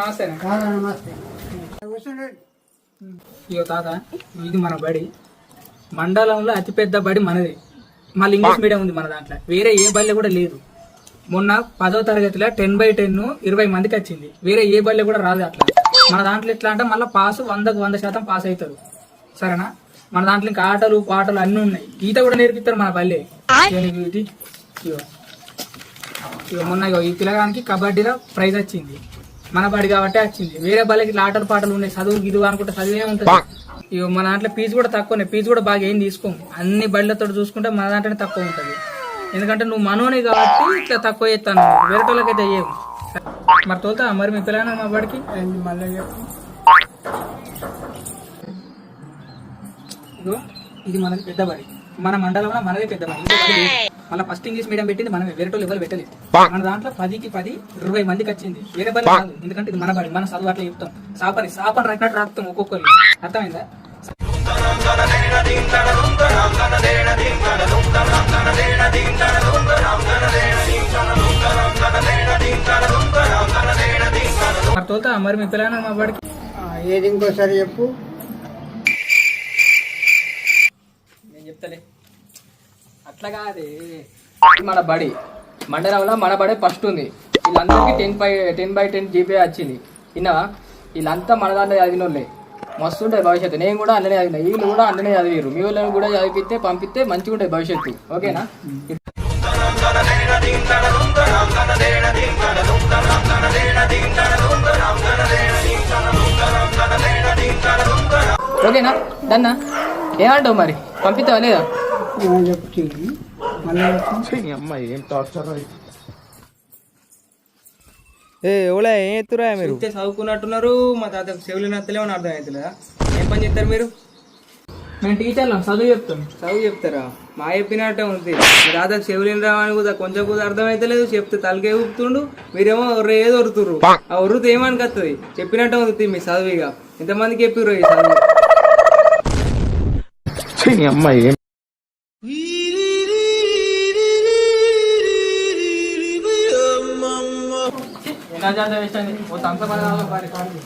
నమస్తే. నమస్తే. ఇగో తాత, ఇది మన బడి. మండలంలో అతిపెద్ద బడి మనది. మళ్ళీ ఇంగ్లీష్ మీడియం ఉంది మన దాంట్లో. వేరే ఏ బడి కూడా లేదు. మొన్న 10వ తరగతిలో 10/10 20 మందికి వచ్చింది. వేరే ఏ బడి కూడా రాదు అట్లా. మన దాంట్లో ఎట్లా అంటే మళ్ళీ పాస్ 100% పాస్ అవుతారు. సరేనా? మన దాంట్లో ఇంకా ఆటలు పాటలు అన్ని ఉన్నాయి. ఈత కూడా నేర్పిస్తారు మన బల్లే. ఇక మొన్న ఈ పిల్లగానికి కబడ్డీలో ప్రైజ్ వచ్చింది. మన బడి కాబట్టి వచ్చింది. వేరే బల్లకి ఇట్లా ఆటలు పాటలు ఉన్నాయి. చదువు గిదువు అనుకుంటే చదివే ఉంటుంది. ఇక మన దాంట్లో ఫీజు కూడా తక్కువనే. ఫీజు కూడా బాగా ఏం తీసుకోము. అన్ని బడిలతో చూసుకుంటే మన దాంట్లోనే తక్కువ ఉంటుంది. ఎందుకంటే నువ్వు మనోని కాబట్టి ఇట్లా తక్కువ చేస్తాను. వేరే వాళ్ళకైతే అయ్యేవు. మరి తోలుతా మరి మీ పిల్లగా మా బడికి మళ్ళీ ఇగో ఇది మనది పెద్ద బడి. మన మండలంలో మనదే పెద్ద బడి. మళ్ళీ ఫస్ట్ ఇంగ్లీష్ మీడియం పెట్టింది మనమే. వేరే వాళ్ళు ఎవరు పెట్టలేదు. మన దాంట్లో 10కి 10 20 మందికి వచ్చింది. వేరే బడి కాదు. ఎందుకంటే ఇది మన బడి. మన చదువు అట్లా చెప్తాం. సాపని రాకినట్టు రాస్తాం ఒక్కొక్కరు. అర్థమైందా? మరి తోలుతా మరి మీ పిల్లగా మా బడికి ఏది ఇంకోసారి చెప్పు. నేను చెప్తలే. అట్లా కాదే. మన బడి మండలంలో మన బడి ఫస్ట్ ఉంది. వీళ్ళందరికీ 10/10 జీపీ వచ్చింది. విన్నావా? వీళ్ళంతా మన దాంట్లో చదివినోళ్ళే. మస్తు ఉంటుంది భవిష్యత్తు. నేను కూడా అందులోనే చదివిన. వీళ్ళు కూడా అందులోనే చదివారు. మీ వాళ్ళని కూడా చదివిస్తే పంపిస్తే మంచిగా ఉంటుంది భవిష్యత్తు. ఓకేనా? ఓకేనా? దన్నా ఏమంటావు మరి? పంపిస్తావా లేదా? చెప్తుంది అమ్మాయి ఏం టార్చర్. ఎవడా ఏం ఎత్తురా మీరు? చదువుకున్నట్టున్నారు. మా తాత చెవులు నత్తలేమని అర్థం అవుతుందా? ఏం పని చేస్తారు మీరు? మేము టీచర్లం. చదువు చెప్తాం. చదువు చెప్తారా? మా చెప్పినట్టే ఉంది. మీ తాత చెవులేని రావని కూడా కొంచెం కూడా అర్థం అయితే లేదు. చెప్తే తలకే ఊపుతుండు. మీరేమో ఏదో ఒరుతుర్రు. ఆ ఒర్రుతో ఏమనికి వస్తుంది? చెప్పినట్టే ఉంది మీ చదువు. ఇక ఎంతమందికి చెప్పిర్రు ఈ చదువు? అమ్మాయి ఎలా జాత వేస్ట్ అండి. ఓ తంస పడాలి.